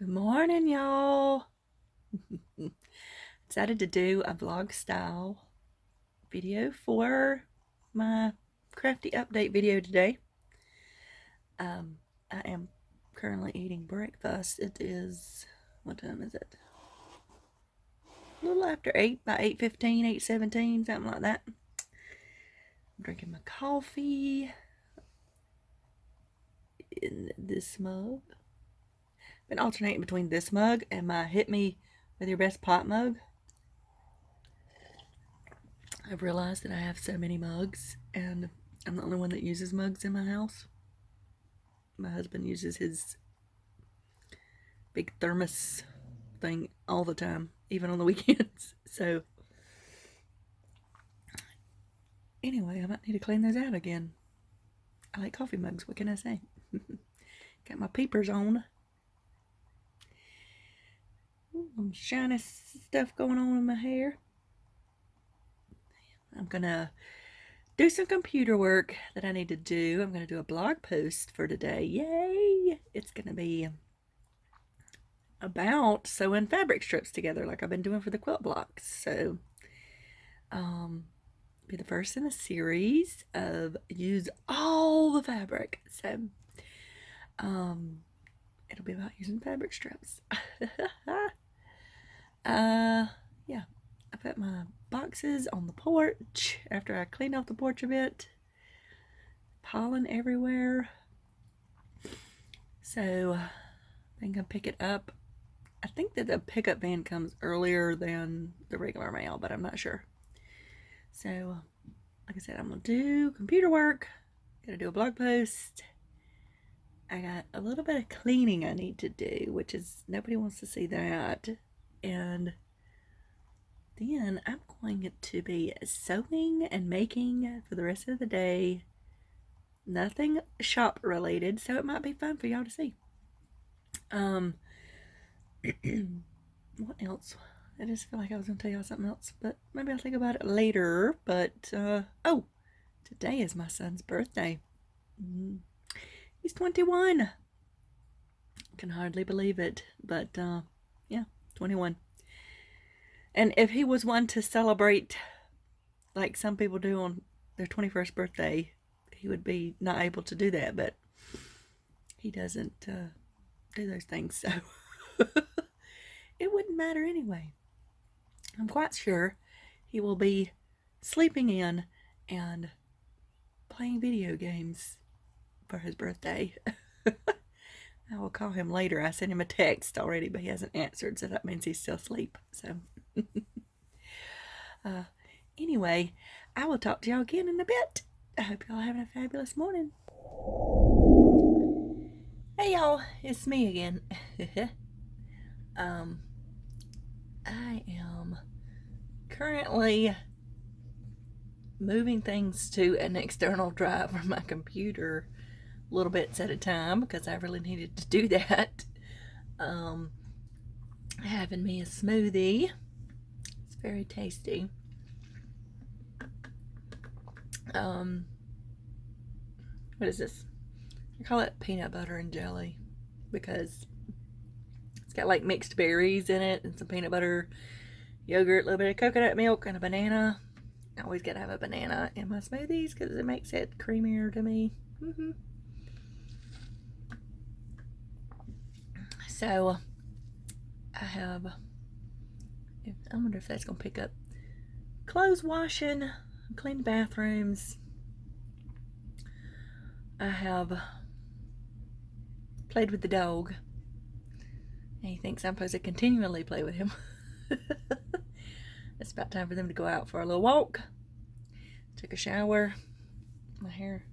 Good morning, y'all. Decided to do a vlog style video for my crafty update video today. I am currently eating breakfast. It is, what time is it? A little after 8, by 8:15, 8:17, something like that. I'm drinking my coffee in this mug. Been alternating between this mug and my Hit Me With Your Best pot mug. I've realized that I have so many mugs, and I'm the only one that uses mugs in my house. My husband uses his big thermos thing all the time, even on the weekends. So, anyway, I might need to clean those out again. I like coffee mugs, what can I say? Got my peepers on. Some shiny stuff going on in my hair. I'm gonna do some computer work that I need to do. I'm gonna do a blog post for today. Yay! It's gonna be about sewing fabric strips together like I've been doing for the quilt blocks. So, be the first in a series of use all the fabric. So, it'll be about using fabric strips. Yeah, I put my boxes on the porch after I cleaned off the porch a bit. Pollen everywhere. So, I'm gonna pick it up. I think that the pickup van comes earlier than the regular mail, but I'm not sure. So, like I said, I'm gonna do computer work. Gotta do a blog post. I got a little bit of cleaning I need to do, which is nobody wants to see that. And then I'm going to be sewing and making for the rest of the day. Nothing shop related, so it might be fun for y'all to see. What else? I just feel like I was going to tell y'all something else, but maybe I'll think about it later. But, oh, today is my son's birthday. He's 21. Can hardly believe it, but, yeah, 21. And if he was one to celebrate like some people do on their 21st birthday, he would be not able to do that, but he doesn't do those things, so it wouldn't matter anyway. I'm quite sure he will be sleeping in and playing video games for his birthday. I will call him later. I sent him a text already, but he hasn't answered, so that means he's still asleep. So, anyway, I will talk to y'all again in a bit. I hope y'all are having a fabulous morning. Hey y'all, it's me again. I am currently moving things to an external drive from my computer little bits at a time because I really needed to do that. Having me a smoothie. It's very tasty. What is this? I call it peanut butter and jelly because it's got like mixed berries in it and some peanut butter, yogurt, a little bit of coconut milk, and a banana. I always gotta have a banana in my smoothies because it makes it creamier to me. So I have, I wonder if that's gonna pick up clothes washing, clean bathrooms. I have played with the dog. And he thinks I'm supposed to continually play with him. It's about time for them to go out for a little walk. Took a shower. My hair,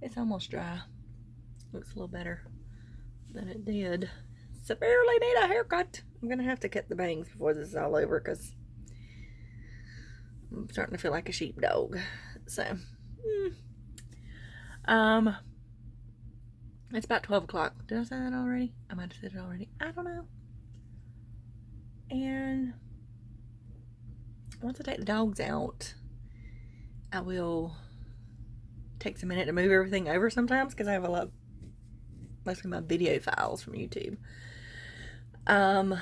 it's almost dry. Looks a little better than it did. Severely need a haircut. I'm gonna have to cut the bangs before this is all over because I'm starting to feel like a sheepdog. So, it's about 12 o'clock. Did I say that already? I might have said it already. I don't know. And once I take the dogs out, I will take a minute to move everything over sometimes because I have a lot, mostly my video files from YouTube. Then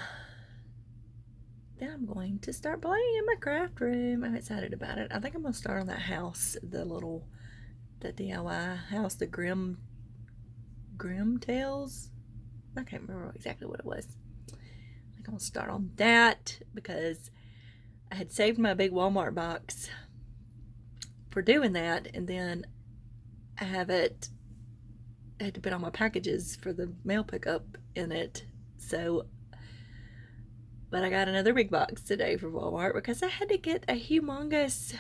I'm going to start playing in my craft room. I'm excited about it. I think I'm going to start on that house, the DIY house, the Grim Tales. I can't remember exactly what it was. I think I'm going to start on that because I had saved my big Walmart box for doing that, and then I had to put all my packages for the mail pickup in it. So, but I got another big box today from Walmart because I had to get a humongous,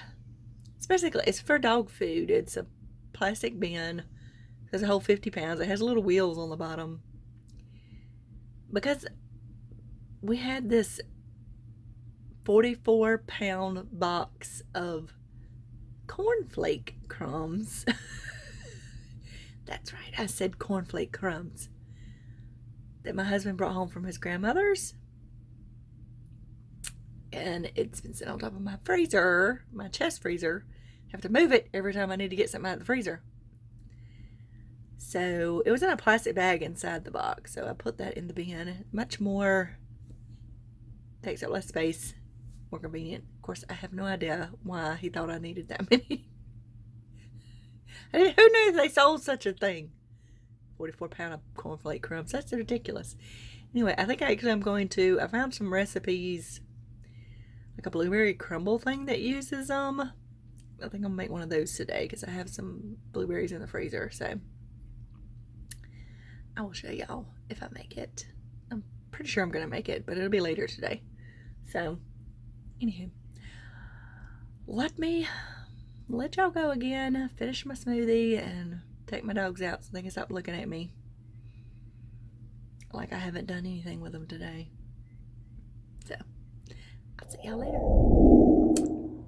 it's for dog food. It's a plastic bin. It has a whole 50 pounds. It has little wheels on the bottom. Because we had this 44-pound box of cornflake crumbs. That's right, I said cornflake crumbs. That my husband brought home from his grandmother's. And it's been sitting on top of my freezer, my chest freezer. I have to move it every time I need to get something out of the freezer. So it was in a plastic bag inside the box. So I put that in the bin. Much more, takes up less space, more convenient. Of course, I have no idea why he thought I needed that many. Who knew they sold such a thing? 44-pound of cornflake crumbs. That's ridiculous. Anyway, I think I found some recipes, like a blueberry crumble thing that uses I think I'll make one of those today because I have some blueberries in the freezer. So I will show y'all if I make it. I'm pretty sure I'm going to make it, but it'll be later today. So, anywho, let me let y'all go again, finish my smoothie, and take my dogs out so they can stop looking at me like I haven't done anything with them today. So, I'll see y'all later.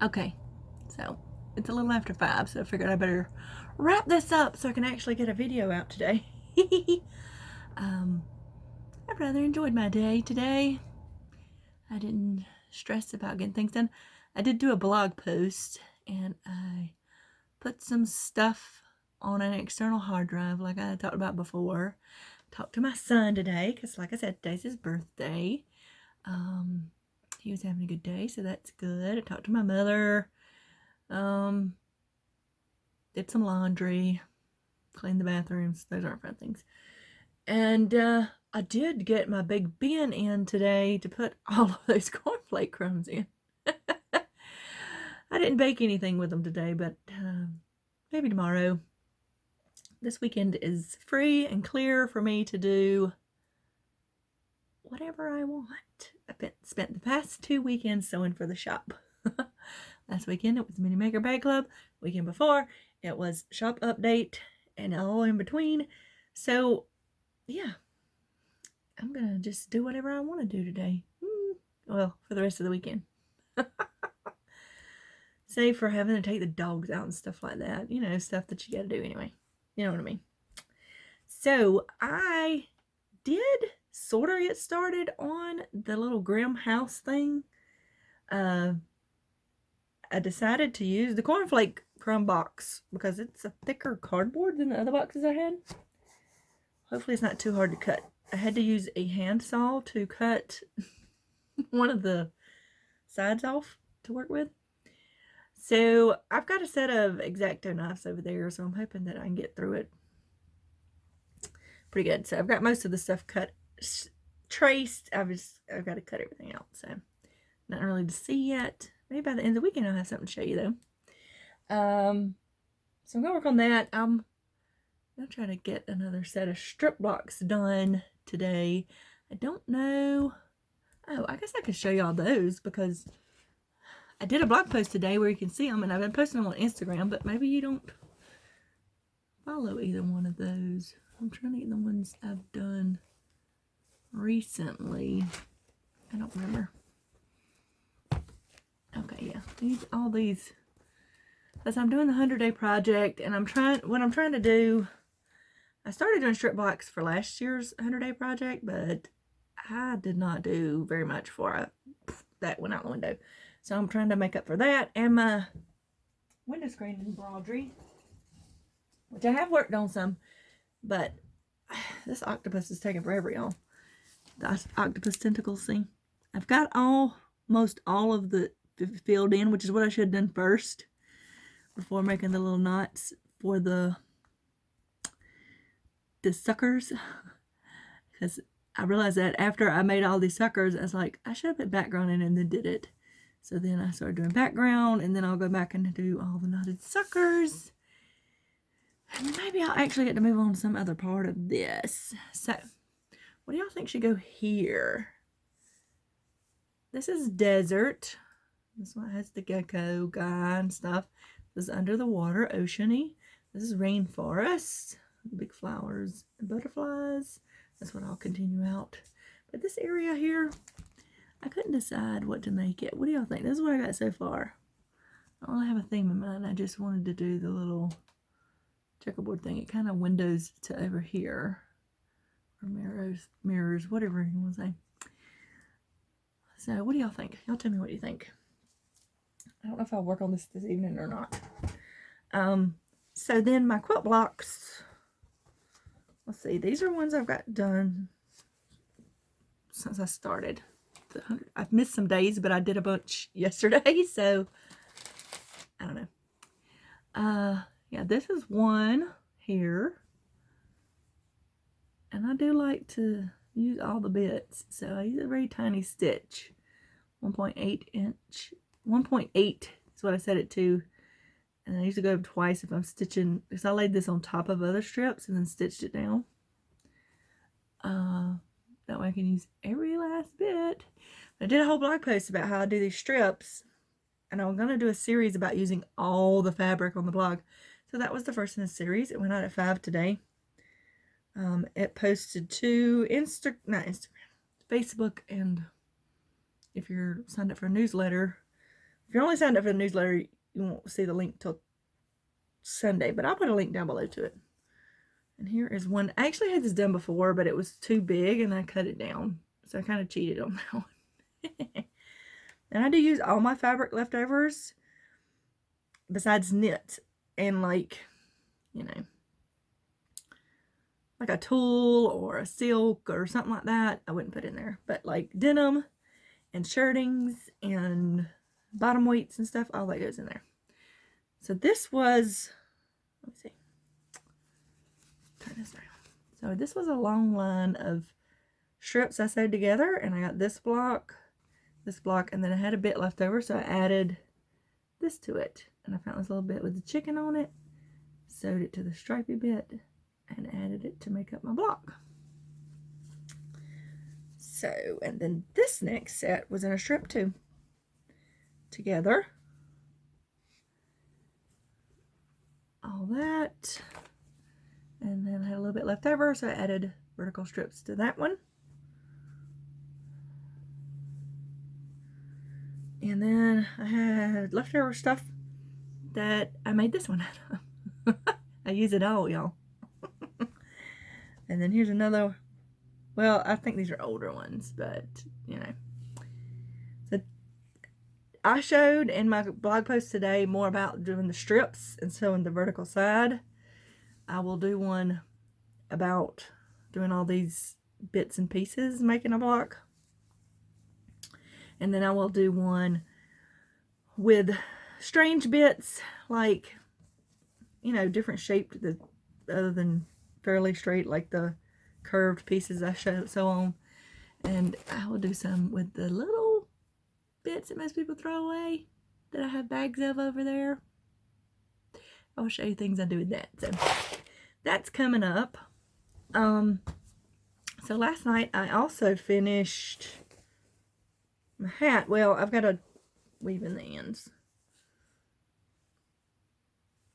Okay, so it's a little after 5, so I figured I better wrap this up so I can actually get a video out today. I've rather enjoyed my day today. I didn't stress about getting things done. I did do a blog post, and I put some stuff on an external hard drive like I talked about before. Talked to my son today because, like I said, today's his birthday. He was having a good day, so that's good. I talked to my mother. Did some laundry, cleaned the bathrooms. Those aren't fun things. And I did get my big bin in today to put all of those cornflake crumbs in. I didn't bake anything with them today, but maybe tomorrow. This weekend is free and clear for me to do whatever I want. I spent the past 2 weekends sewing for the shop. Last weekend it was Mini Maker Bag Club. Weekend before it was shop update, and all in between. So yeah, I'm gonna just do whatever I want to do today. Well, for the rest of the weekend. Save for having to take the dogs out and stuff like that. You know, stuff that you gotta do anyway. You know what I mean? So I did sort of get started on the little Grim house thing. I decided to use the cornflake crumb box because it's a thicker cardboard than the other boxes I had. Hopefully it's not too hard to cut. I had to use a handsaw to cut one of the sides off to work with. So I've got a set of X-Acto knives over there, so I'm hoping that I can get through it pretty good. So I've got most of the stuff cut, traced. I've got to cut everything out. So not really to see yet. Maybe by the end of the weekend I'll have something to show you though. So I'm gonna work on that. I'm gonna try to get another set of strip blocks done today. I don't know. Oh, I guess I could show y'all those because I did a blog post today where you can see them, and I've been posting them on Instagram, but maybe you don't follow either one of those. I'm trying to get the ones I've done recently. I don't remember. Okay, yeah. All these. Because I'm doing the 100-day project, and what I'm trying to do, I started doing strip blocks for last year's 100-day project, but I did not do very much for that went out the window. So I'm trying to make up for that, and my window screen embroidery, which I have worked on some, but this octopus is taking forever, y'all. the octopus tentacles thing. I've got almost all of the filled in, which is what I should have done first before making the little knots for the suckers. Because I realized that after I made all these suckers, I was like, I should have put background in and then did it. So then I started doing background, and then I'll go back and do all the knotted suckers. And maybe I'll actually get to move on to some other part of this. So, what do y'all think should go here? This is desert. This one has the gecko guy and stuff. This is under the water, oceany. This is rainforest. Big flowers and butterflies. That's what I'll continue out. But this area here, I couldn't decide what to make it. What do y'all think? This is what I got so far. I don't really have a theme in mind. I just wanted to do the little checkerboard thing. It kind of windows to over here. Or mirrors, whatever you want to say. So what do y'all think? Y'all tell me what you think. I don't know if I'll work on this evening or not. So then my quilt blocks. Let's see. These are ones I've got done since I started. I've missed some days, but I did a bunch yesterday, so I don't know. Yeah, this is one here. And I do like to use all the bits, so I use a very tiny stitch. 1.8 inch. 1.8 is what I set it to. And I usually go up twice if I'm stitching, because I laid this on top of other strips and then stitched it down. That way I can use every last bit. I did a whole blog post about how I do these strips, and I'm going to do a series about using all the fabric on the blog. So that was the first in the series. It went out at 5 today. It posted to not Instagram, Facebook, and if you're signed up for a newsletter, if you're only signed up for the newsletter, you won't see the link till Sunday, but I'll put a link down below to it. And here is one. I actually had this done before, but it was too big and I cut it down. So I kind of cheated on that one. And I do use all my fabric leftovers besides knit and like, you know, like a tulle or a silk or something like that. I wouldn't put in there. But like denim and shirtings and bottom weights and stuff, all that goes in there. So this was, let me see, turn this around. So this was a long line of strips I sewed together, and I got this block, and then I had a bit left over, so I added this to it. And I found this little bit with the chicken on it, sewed it to the stripy bit, and added it to make up my block. So, and then this next set was in a strip too, together. All that, and then I had a little bit left over, so I added vertical strips to that one. And then I had leftover stuff that I made this one out of. I use it all, y'all. And then here's another. Well, I think these are older ones, but you know. So I showed in my blog post today more about doing the strips and sewing the vertical side. I will do one about doing all these bits and pieces, making a block. And then I will do one with strange bits, like, you know, different shaped, other than fairly straight, like the curved pieces I sew on. And I will do some with the little bits that most people throw away that I have bags of over there. I'll show you things I do with that. So that's coming up. So last night I also finished my hat. Well, I've got to weave in the ends.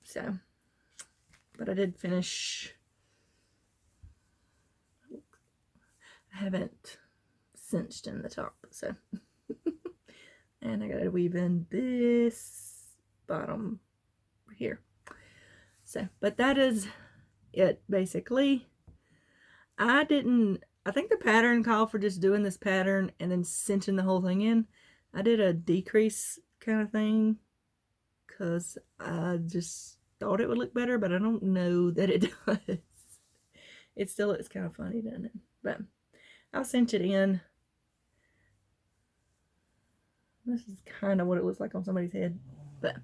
So, but I did finish. I haven't cinched in the top, so. And I got to weave in this bottom here. So, but that is it, basically. I think the pattern called for just doing this pattern and then cinching the whole thing in. I did a decrease kind of thing because I just thought it would look better, but I don't know that it does. It still looks kind of funny, doesn't it? But I'll cinch it in. This is kind of what it looks like on somebody's head, but,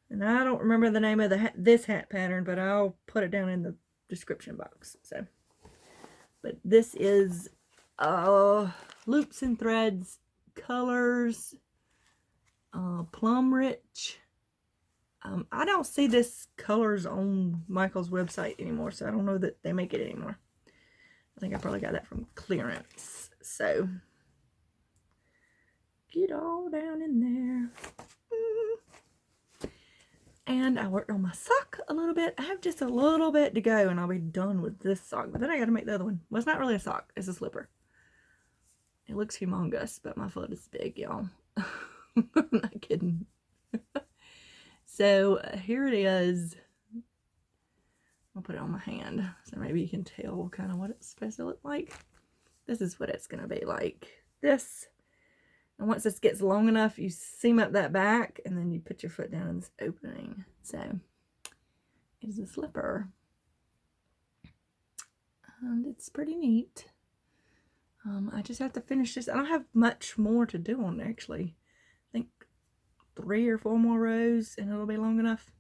and I don't remember the name of this hat pattern, but I'll put it down in the description box. So, but this is loops and threads, colors, plum rich. I don't see this colors on Michael's website anymore, so I don't know that they make it anymore. I think I probably got that from clearance. So, get all down in there. And I worked on my sock a little bit. I have just a little bit to go and I'll be done with this sock. But then I got to make the other one. Well, it's not really a sock. It's a slipper. It looks humongous, but my foot is big, y'all. I'm not kidding. So here it is. I'll put it on my hand so maybe you can tell kind of what it's supposed to look like. This is what it's going to be like. This. And once this gets long enough, you seam up that back and then you put your foot down in this opening. So it is a slipper. And it's pretty neat. I just have to finish this. I don't have much more to do on it, actually. I think 3 or 4 more rows and it'll be long enough.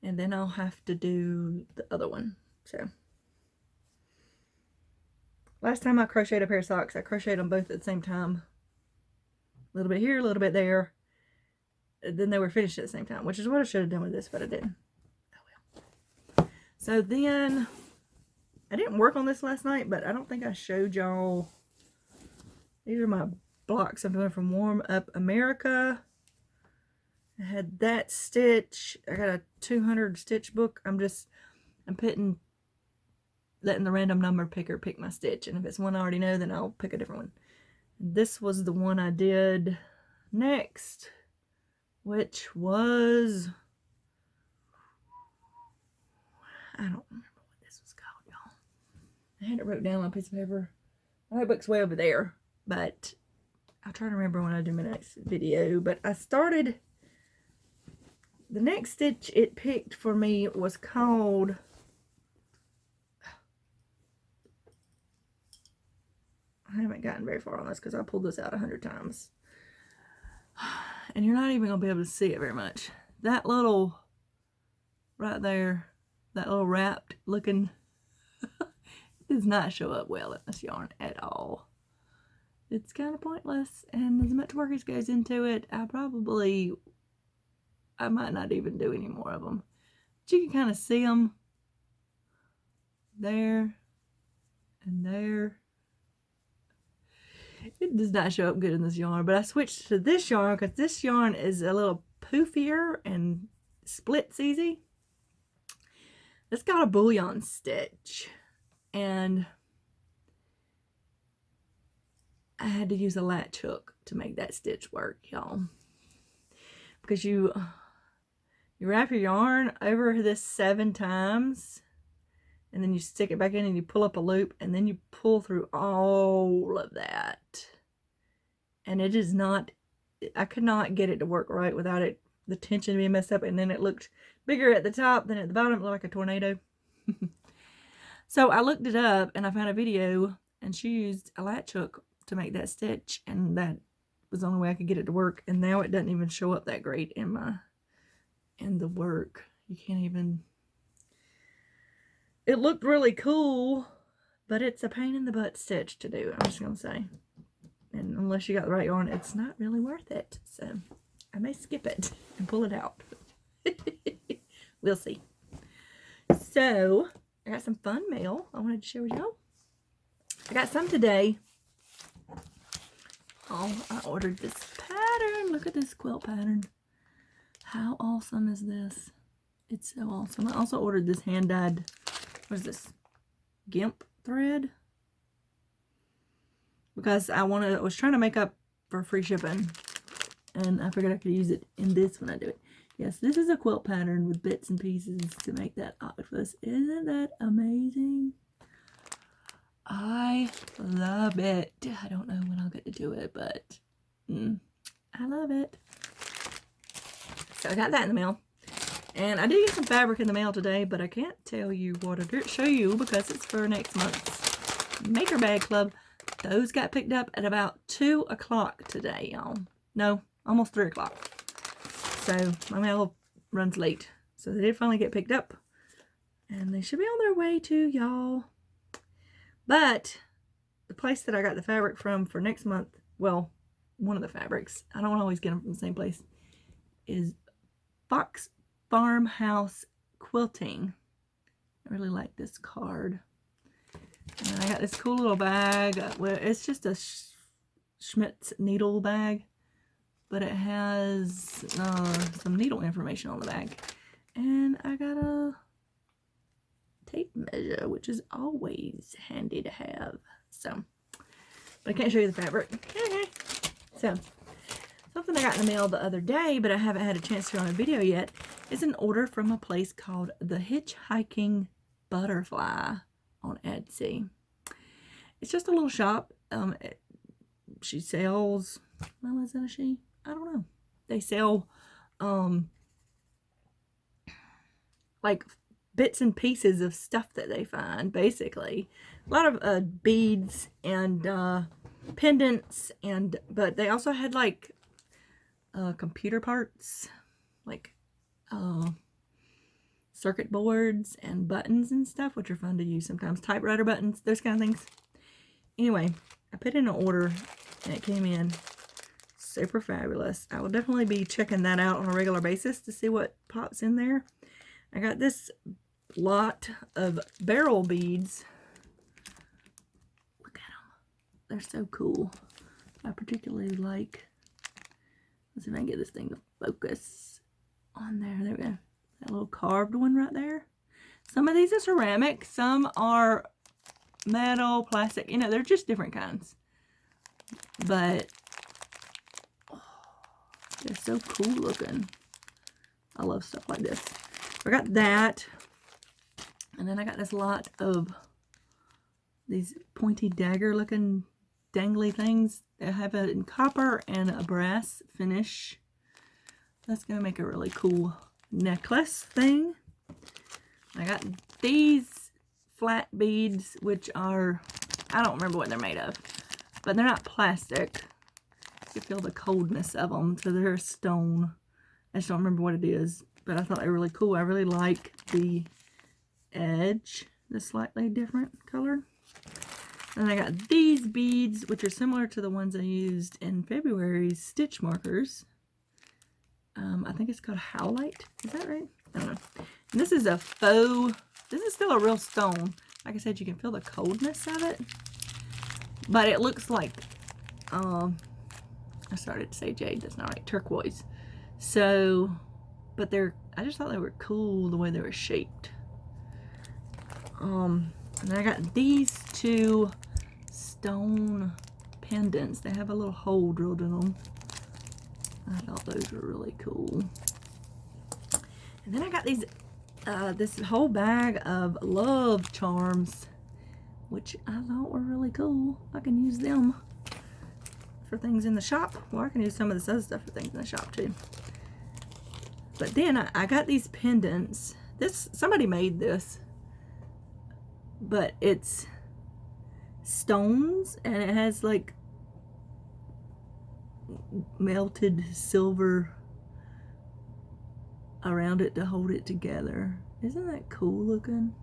And then I'll have to do the other one. So last time I crocheted a pair of socks, I crocheted them both at the same time. A little bit here, a little bit there. Then they were finished at the same time, which is what I should have done with this, but I didn't. Oh well. So then, I didn't work on this last night, but I don't think I showed y'all. These are my blocks I'm doing from Warm Up America. I had that stitch. I got a 200 stitch book. I'm letting the random number picker pick my stitch. And if it's one I already know, then I'll pick a different one. This was the one I did next, which was, I don't remember what this was called, y'all. I had it wrote down on a piece of paper. My notebook's way over there, but I'll try to remember when I do my next video. But I started, the next stitch it picked for me was called, I haven't gotten very far on this because I pulled this out 100 times. And you're not even going to be able to see it very much. That little, right there, that little wrapped looking, does not show up well in this yarn at all. It's kind of pointless. And as much work as goes into it, I might not even do any more of them. But you can kind of see them there and there. It does not show up good in this yarn, but I switched to this yarn because this yarn is a little poofier and splits easy. It's got a bullion stitch, and I had to use a latch hook to make that stitch work, y'all. Because you wrap your yarn over this 7 times, and then you stick it back in and you pull up a loop and then you pull through all of that. And it is not, I could not get it to work right without it, the tension being messed up. And then it looked bigger at the top than at the bottom. It looked like a tornado. So I looked it up and I found a video and she used a latch hook to make that stitch. And that was the only way I could get it to work. And now it doesn't even show up that great in the work. You can't even... It looked really cool, but it's a pain in the butt stitch to do, I'm just going to say. And unless you got the right yarn, it's not really worth it. So, I may skip it and pull it out. We'll see. So, I got some fun mail I wanted to share with y'all. I got some today. Oh, I ordered this pattern. Look at this quilt pattern. How awesome is this? It's so awesome. I also ordered this hand-dyed... What is this? GIMP thread? Because I was trying to make up for free shipping. And I figured I could use it in this when I do it. Yes, this is a quilt pattern with bits and pieces to make that octopus. Isn't that amazing? I love it. I don't know when I'll get to do it, but I love it. So I got that in the mail. And I did get some fabric in the mail today, but I can't tell you what I did show you because it's for next month's Maker Bag Club. Those got picked up at about 2 o'clock today, y'all. No, almost 3 o'clock. So my mail runs late. So they did finally get picked up. And they should be on their way too, y'all. But the place that I got the fabric from for next month, well, one of the fabrics, I don't always get them from the same place, is Fox Farmhouse Quilting. I really like this card. And I got this cool little bag. Well, it's just a Schmidt's needle bag, but it has some needle information on the bag. And I got a tape measure, which is always handy to have. So, but I can't show you the fabric. So, something I got in the mail the other day, but I haven't had a chance to on a video yet, is an order from a place called The Hitchhiking Butterfly on Etsy. It's just a little shop. She sells, well, is that a she? I don't know. They sell like bits and pieces of stuff that they find, basically. A lot of beads and pendants, but they also had like computer parts, like circuit boards and buttons and stuff, which are fun to use sometimes. Typewriter buttons, those kind of things. Anyway, I put in an order and it came in super fabulous. I will definitely be checking that out on a regular basis to see what pops in there. I got this lot of barrel beads. Look at them. They're so cool. I particularly like, let's see if I can get this thing to focus on there. There we go. That little carved one right there. Some of these are ceramic. Some are metal, plastic. You know, they're just different kinds. But oh, they're so cool looking. I love stuff like this. I got that. And then I got this lot of these pointy dagger looking dangly things. They have it in copper and a brass finish. That's going to make a really cool necklace thing. I got these flat beads, which are, I don't remember what they're made of, but they're not plastic. You can feel the coldness of them, so they're stone. I just don't remember what it is, but I thought they were really cool. I really like the edge, the slightly different color. And I got these beads, which are similar to the ones I used in February's stitch markers. I think it's called Howlite. Is that right? I don't know. And this is a faux, this is still a real stone. Like I said, you can feel the coldness of it. But it looks like, I started to say jade, that's not right, turquoise. So, but they're, I just thought they were cool the way they were shaped. And I got these two stone pendants. They have a little hole drilled in them. I thought those were really cool. And then I got these, this whole bag of love charms, which I thought were really cool. I can use them for things in the shop. Well, I can use some of this other stuff for things in the shop too. But then I got these pendants. This, somebody made this, but it's stones and it has like melted silver around it to hold it together. Isn't that cool looking?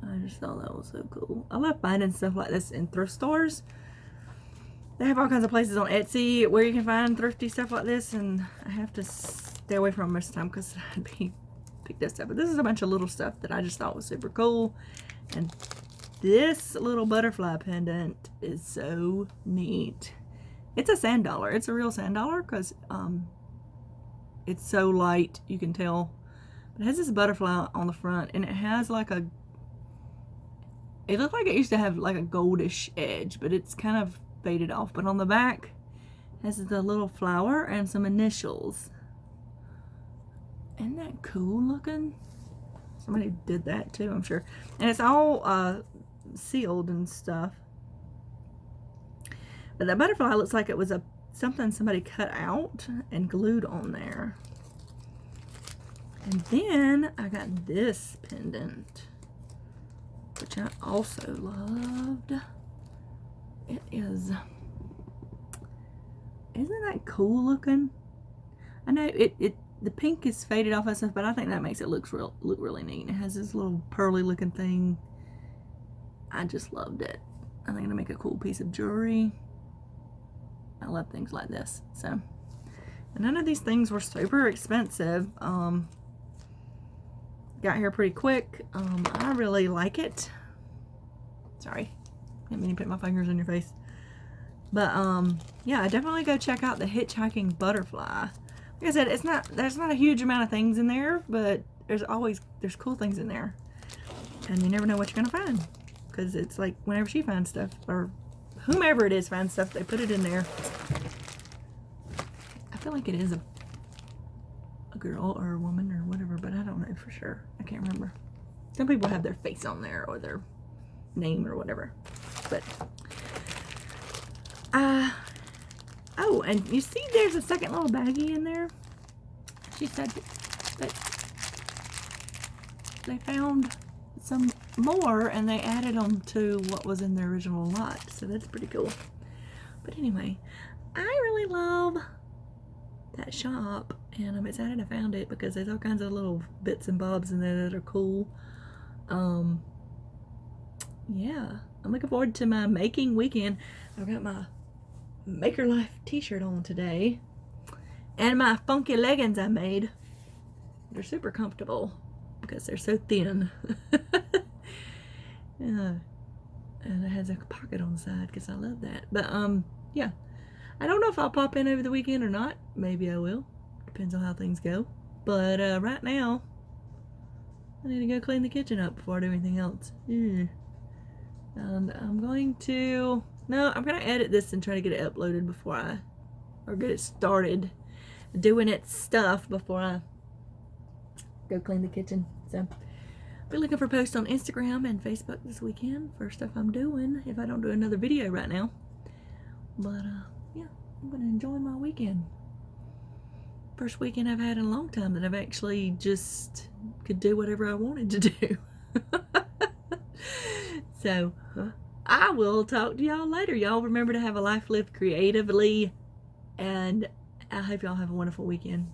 I just thought that was so cool. I love finding stuff like this in thrift stores. They have all kinds of places on Etsy where you can find thrifty stuff like this, and I have to stay away from them most of the time because I'd be pick this up. But this is a bunch of little stuff that I just thought was super cool. And this little butterfly pendant is so neat. It's a sand dollar. It's a real sand dollar because it's so light, you can tell. It has this butterfly on the front, and it has like a, it looked like it used to have like a goldish edge, but it's kind of faded off. But on the back, it has the little flower and some initials. Isn't that cool looking? Somebody did that too, I'm sure. And it's all sealed and stuff. But that butterfly looks like it was something somebody cut out and glued on there. And then I got this pendant. which I also loved. It is, isn't that cool looking? I know the pink is faded off and stuff, but I think that makes it look really neat. It has this little pearly looking thing. I just loved it. I think it'll make a cool piece of jewelry. I love things like this. So, and none of these things were super expensive. Got here pretty quick. I really like it. Sorry, didn't mean to put my fingers on your face. But yeah, definitely go check out the Hitchhiking Butterfly. Like I said, there's not a huge amount of things in there, but there's cool things in there, and you never know what you're gonna find, because it's like whenever she finds stuff, or whomever it is finds stuff, they put it in there. I feel like it is a girl or a woman or whatever, but I don't know for sure. I can't remember. Some people have their face on there or their name or whatever, but oh, and you see there's a second little baggie in there. She said that they found some more and they added them to what was in the original lot, so that's pretty cool. But anyway, I really love that shop, and I'm excited I found it because there's all kinds of little bits and bobs in there that are cool. Yeah, I'm looking forward to my making weekend. I've got my Maker Life t-shirt on today, and my funky leggings I made. They're super comfortable because they're so thin. Yeah. And it has a pocket on the side because I love that. But yeah, I don't know if I'll pop in over the weekend or not. Maybe I will, depends on how things go. But right now I need to go clean the kitchen up before I do anything else. And I'm going to edit this and try to get it uploaded or get it started doing its stuff before I go clean the kitchen. So I'll be looking for posts on Instagram and Facebook this weekend for stuff I'm doing, if I don't do another video right now. But yeah, I'm gonna enjoy my weekend. First weekend I've had in a long time that I've actually just could do whatever I wanted to do. So I will talk to y'all later. Y'all remember to have a life lived creatively, and I hope y'all have a wonderful weekend.